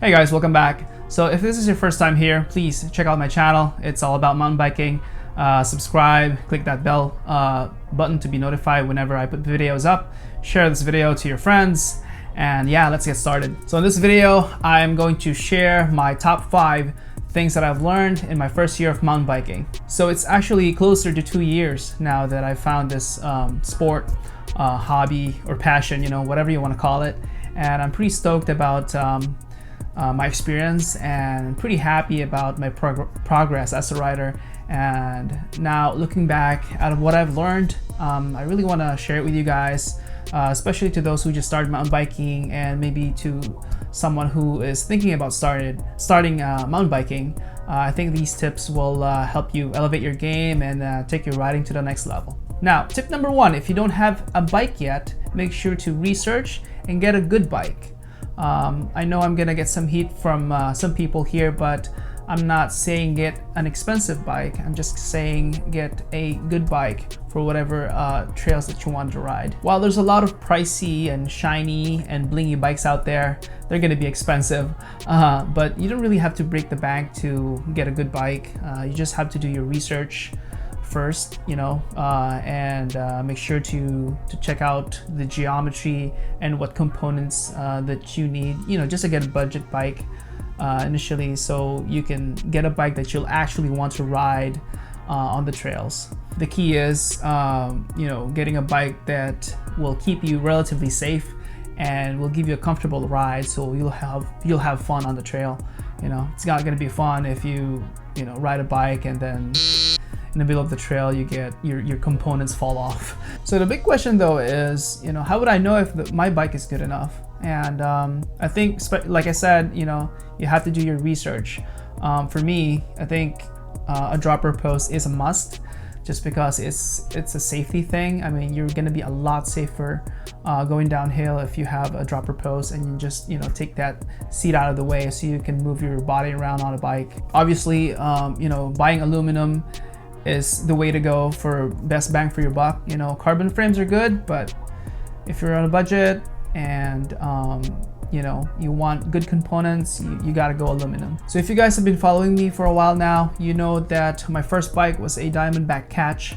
Hey guys, welcome back. So if this is your first time here, please check out my channel. It's all about mountain biking. Subscribe, click that bell button to be notified whenever I put videos up. Share this video to your friends, and yeah, let's get started. So in this video, I'm going to share my top 5 things that I've learned in my first year of mountain biking. So it's actually closer to 2 years now that I found this sport, hobby, or passion, whatever you want to call it. And I'm pretty stoked about my experience, and I'm pretty happy about my progress as a rider. And now looking back at what I've learned, I really want to share it with you guys, especially to those who just started mountain biking, and maybe to someone who is thinking about starting mountain biking. I think these tips will help you elevate your game and take your riding to the next level. Now, tip number 1, if you don't have a bike yet, make sure to research and get a good bike. I know I'm gonna get some heat from some people here, but I'm not saying get an expensive bike. I'm just saying get a good bike for whatever trails that you want to ride. While there's a lot of pricey and shiny and blingy bikes out there, they're gonna be expensive, but you don't really have to break the bank to get a good bike. You just have to do your research first, and make sure to check out the geometry and what components that you need, just to get a budget bike initially, so you can get a bike that you'll actually want to ride on the trails. The key is, getting a bike that will keep you relatively safe and will give you a comfortable ride, so you'll have fun on the trail. It's not going to be fun if you ride a bike and then in the middle of the trail you get your components fall off. So the big question though is, how would I know if my bike is good enough? And I think, like I said, you have to do your research. For me, I think a dropper post is a must, just because it's a safety thing. I mean, you're gonna be a lot safer going downhill if you have a dropper post and you just take that seat out of the way so you can move your body around on a bike. Obviously, buying aluminum is the way to go for best bang for your buck. Carbon frames are good, but if you're on a budget and you want good components, you gotta go aluminum. So if you guys have been following me for a while now, you know that my first bike was a Diamondback Catch,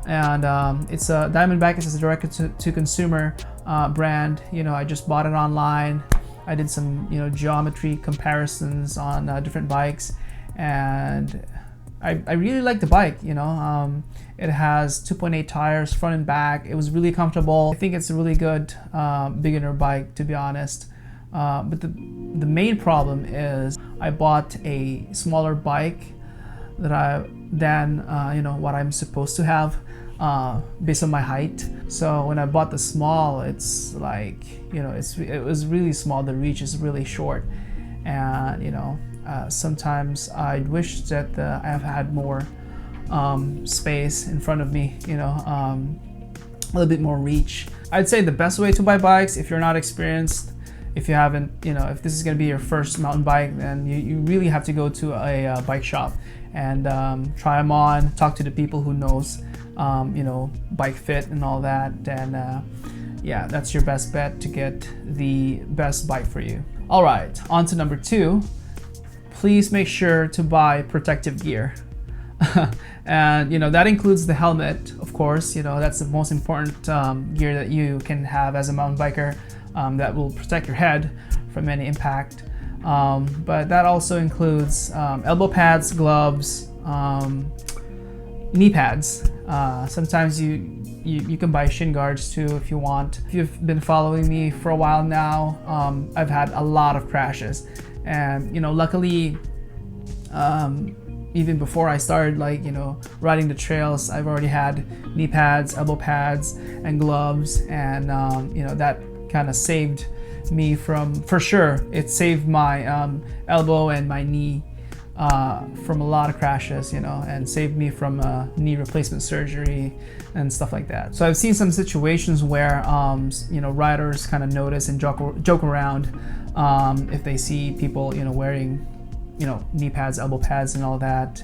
and it's a Diamondback is a direct-to-consumer brand. I just bought it online. I did some geometry comparisons on different bikes, and I really like the bike. It has 2.8 tires, front and back. It was really comfortable. I think it's a really good beginner bike, to be honest. But the main problem is I bought a smaller bike than what I'm supposed to have based on my height. So when I bought the small, it's like it was really small. The reach is really short, and sometimes I'd wish that I have had more space in front of me, a little bit more reach. I'd say the best way to buy bikes, if you're not experienced, if you haven't, if this is going to be your first mountain bike, then you really have to go to a bike shop and try them on, talk to the people who knows, bike fit and all that. And yeah, that's your best bet to get the best bike for you. All right, on to number 2. Please make sure to buy protective gear. And that includes the helmet, of course. That's the most important gear that you can have as a mountain biker, that will protect your head from any impact. But that also includes elbow pads, gloves, knee pads. Sometimes you can buy shin guards too if you want. If you've been following me for a while now, I've had a lot of crashes. And luckily, even before I started riding the trails, I've already had knee pads, elbow pads, and gloves, and that kind of saved me for sure. It saved my elbow and my knee from a lot of crashes, and saved me from knee replacement surgery and stuff like that. So I've seen some situations where riders kind of notice and joke around if they see people wearing knee pads, elbow pads, and all that,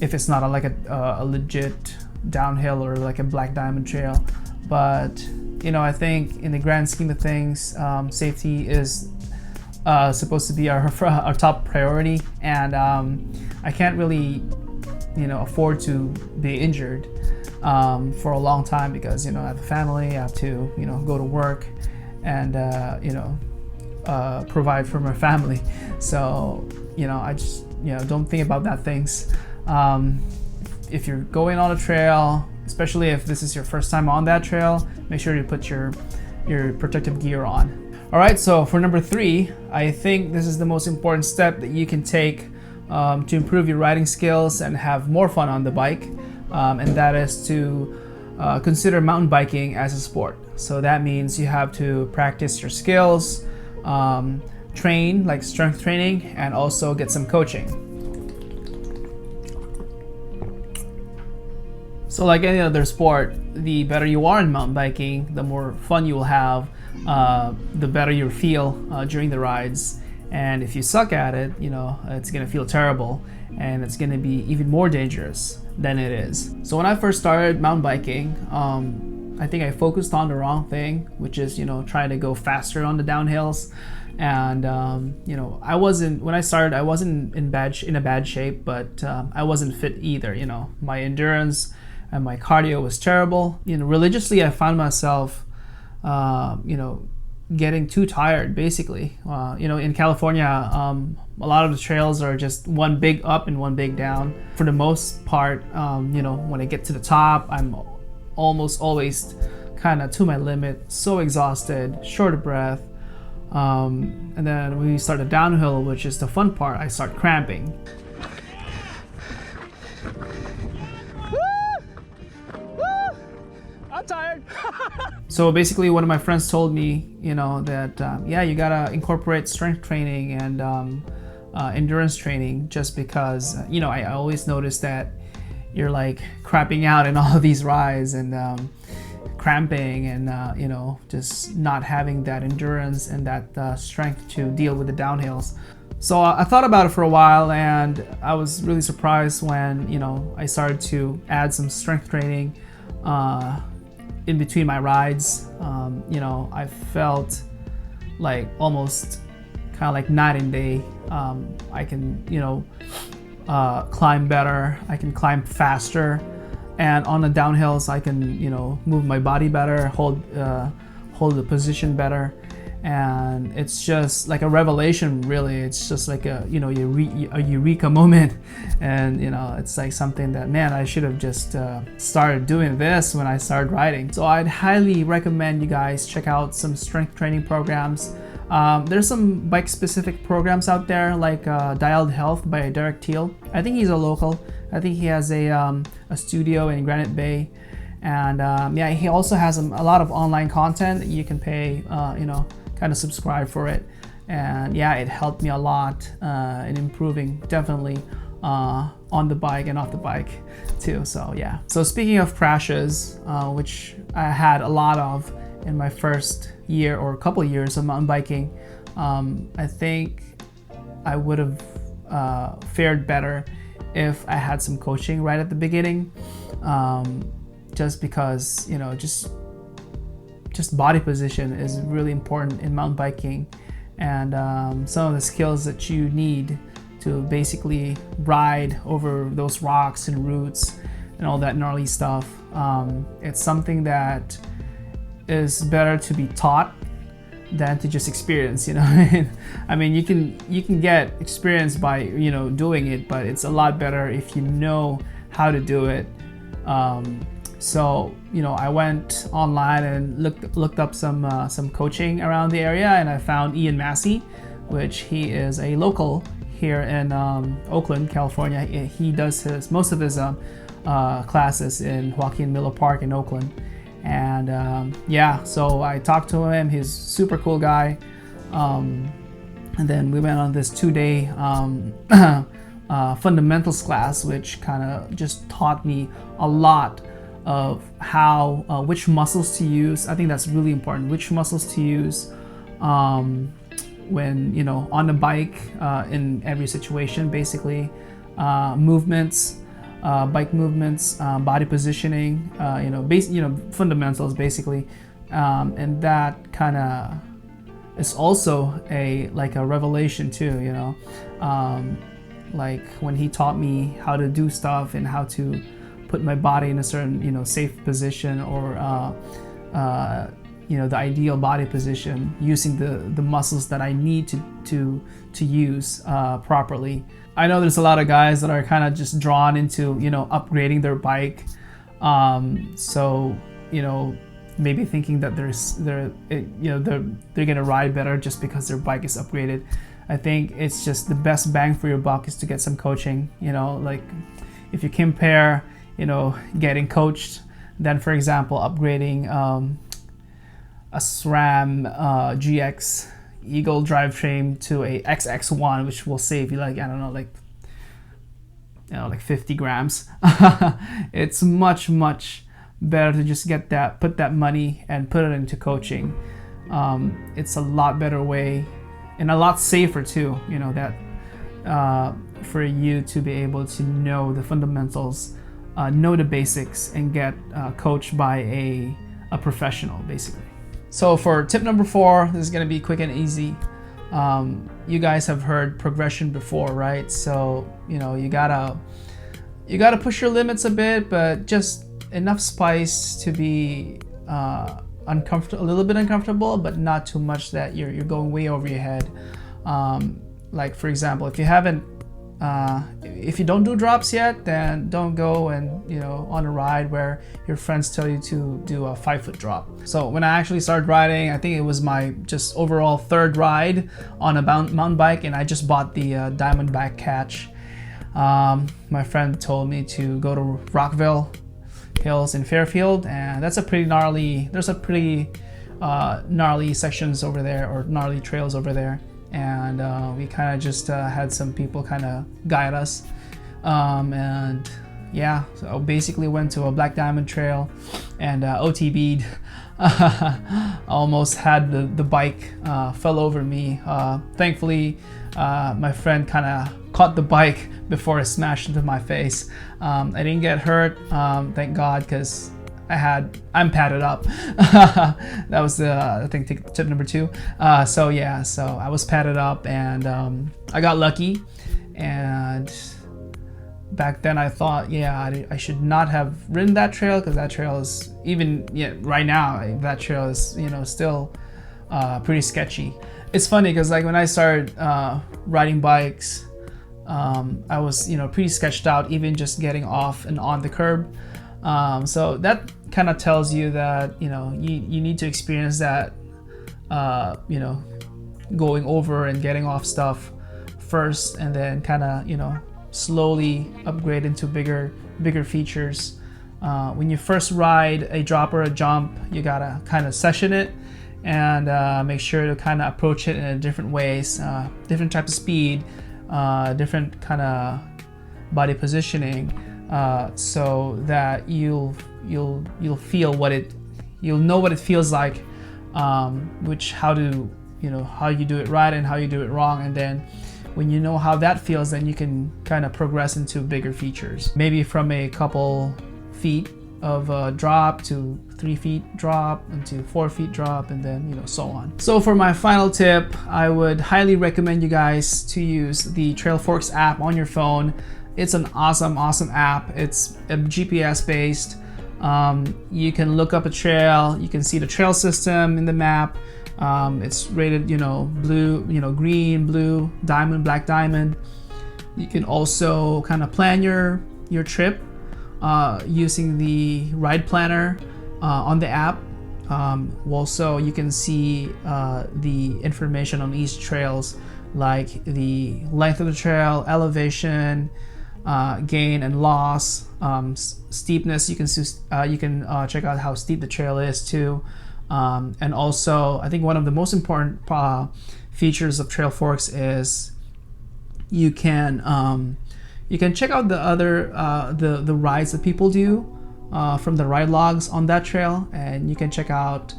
if it's not a legit downhill or like a black diamond trail. But I think in the grand scheme of things, safety is supposed to be our top priority, and I can't really, afford to be injured for a long time because I have a family, I have to go to work and provide for my family. So I just don't think about that things. If you're going on a trail, especially if this is your first time on that trail, make sure you put your protective gear on. All right, so for number 3, I think this is the most important step that you can take to improve your riding skills and have more fun on the bike, and that is to consider mountain biking as a sport. So that means you have to practice your skills, train, like strength training, and also get some coaching. So like any other sport, the better you are in mountain biking, the more fun you will have, the better you'll feel during the rides. And if you suck at it, it's gonna feel terrible, and it's gonna be even more dangerous than it is. So when I first started mountain biking, I think I focused on the wrong thing, which is trying to go faster on the downhills. And I wasn't, when I started, I wasn't in a bad shape, but I wasn't fit either. My endurance and my cardio was terrible. Religiously, I found myself getting too tired, basically. In California, a lot of the trails are just one big up and one big down. For the most part, when I get to the top, I'm almost always kind of to my limit, so exhausted, short of breath. And then when we start the downhill, which is the fun part, I start cramping. I'm tired. So basically, one of my friends told me, that you gotta incorporate strength training and endurance training, just because I always notice that you're like crapping out in all of these rides and cramping and just not having that endurance and that strength to deal with the downhills. So I thought about it for a while, and I was really surprised when I started to add some strength training in between my rides. I felt like almost kind of like night and day. I can climb better, I can climb faster, and on the downhills I can move my body better, hold the position better, and it's just like a revelation, really. It's just like a eureka moment, and it's like something that, man, I should have just started doing this when I started riding. So I'd highly recommend you guys check out some strength training programs. There's some bike specific programs out there, like Dialed Health by Derek Teal. I think he's a local. I think he has a studio in Granite Bay, and he also has a lot of online content that you can pay, kind of subscribe for it. And it helped me a lot in improving, definitely, on the bike and off the bike too. So speaking of crashes, which I had a lot of in my first year or a couple of years of mountain biking, I think I would have fared better if I had some coaching right at the beginning, just because just body position is really important in mountain biking, and some of the skills that you need to basically ride over those rocks and roots and all that gnarly stuff. It's something that is better to be taught than to just experience. I mean, you can get experience by doing it, but it's a lot better if you know how to do it. So I went online and looked up some coaching around the area, and I found Ian Massey, which he is a local here in Oakland, California. He does most of his classes in Joaquin Miller Park in Oakland. And so I talked to him. He's a super cool guy. And then we went on this 2-day fundamentals class, which kind of just taught me a lot of how which muscles to use. I think that's really important. Which muscles to use when on the bike, in every situation, basically. Movements. Bike movements, body positioning, fundamentals basically, and that kind of it's also like a revelation too, you know. Like when he taught me how to do stuff and how to put my body in a certain, you know, safe position, or you know, the ideal body position, using the muscles that I need to use properly. I know there's a lot of guys that are kind of just drawn into, you know, upgrading their bike. So, you know, maybe thinking that they're gonna ride better just because their bike is upgraded. I think it's just the best bang for your buck is to get some coaching. You know, like if you compare, you know, getting coached than, for example, upgrading a SRAM GX Eagle drivetrain to a XX1, which will save you like, I don't know, like, you know, like 50 grams. It's much better to just put that money and put it into coaching. It's a lot better way and a lot safer too, you know, that for you to be able to know the fundamentals, know the basics, and get coached by a professional, basically. So for tip number 4, this is going to be quick and easy. You guys have heard progression before, right? So, you know, you gotta push your limits a bit, but just enough spice to be uncomfortable, a little bit uncomfortable, but not too much that you're going way over your head. Like for example, if you don't do drops yet, then don't go and, you know, on a ride where your friends tell you to do a 5-foot drop. So when I actually started riding, I think it was my just overall 3rd ride on a mountain bike, and I just bought the Diamondback Catch. My friend told me to go to Rockville Hills in Fairfield, and that's a pretty gnarly, there's a pretty gnarly sections over there, or gnarly trails over there. And we kind of just had some people kind of guide us, and yeah, so basically went to a Black Diamond trail and OTB'd. Almost had the bike fell over me. Thankfully my friend kind of caught the bike before it smashed into my face. I didn't get hurt, thank God, because I'm padded up. That was I think tip number 2. So yeah, so I was padded up, and I got lucky. And back then I thought, yeah, I should not have ridden that trail, because that trail is, even right now, that trail is, you know, still pretty sketchy. It's funny because like when I started riding bikes, I was, you know, pretty sketched out, even just getting off and on the curb. So that kind of tells you that, you know, you need to experience that, you know, going over and getting off stuff first, and then kind of, you know, slowly upgrade into bigger features. When you first ride a drop or a jump, you gotta kind of session it and make sure to kind of approach it in different ways, different types of speed, different kind of body positioning, so that you'll feel you'll know what it feels like, how you do it right and how you do it wrong. And then when you know how that feels, then you can kind of progress into bigger features, maybe from a couple feet of drop to 3 feet drop, into 4 feet drop, and then, you know, so on. So for my final tip, I would highly recommend you guys to use the Trailforks app on your phone. It's an awesome app. It's GPS based. You can look up a trail, you can see the trail system in the map. It's rated, you know, blue, you know, green, blue, diamond, black diamond. You can also kind of plan your trip using the ride planner on the app. Also, you can see the information on each trails, like the length of the trail, elevation, gain and loss, steepness. You can check out how steep the trail is too. And also, I think one of the most important features of Trailforks is you can check out the other the rides that people do from the ride logs on that trail, and you can check out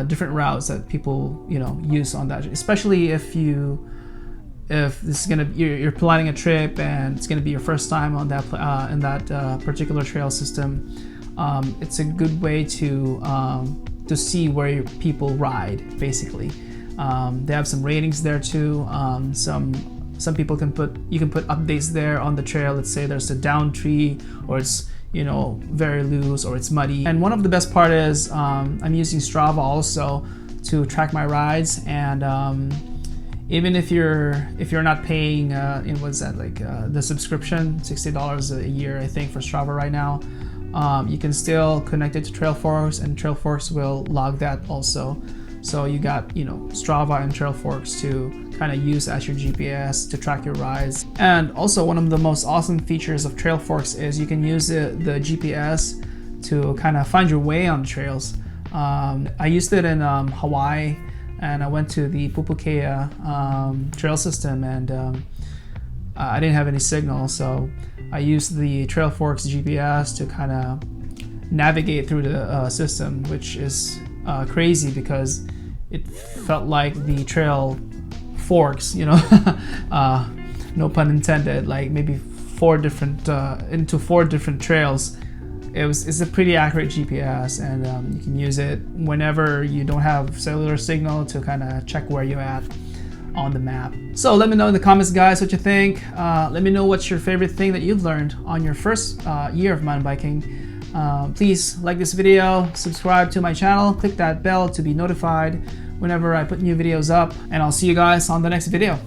different routes that people, you know, use on that. Especially if this is you're planning a trip and it's gonna be your first time on that in that particular trail system. It's a good way to see where people ride, basically. They have some ratings there too. Some people can put, you can put updates there on the trail. Let's say there's a down tree, or it's, you know, very loose, or it's muddy. And one of the best part is I'm using Strava also to track my rides. And even if you're not paying, what's that, like the subscription, $60 a year I think for Strava right now, you can still connect it to Trailforks, and Trailforks will log that also. So you got, you know, Strava and Trailforks to kind of use as your GPS to track your rides. And also one of the most awesome features of Trailforks is you can use the GPS to kind of find your way on the trails. I used it in Hawaii, and I went to the Pupukea trail system, and I didn't have any signal, so I used the Trailforks GPS to kind of navigate through the system, which is crazy because it felt like the trail forks, you know, no pun intended, like maybe into four different trails. It's a pretty accurate GPS, and you can use it whenever you don't have cellular signal to kind of check where you're at on the map. So let me know in the comments, guys, what you think. Let me know what's your favorite thing that you've learned on your first year of mountain biking. Please like this video, subscribe to my channel, click that bell to be notified whenever I put new videos up, and I'll see you guys on the next video.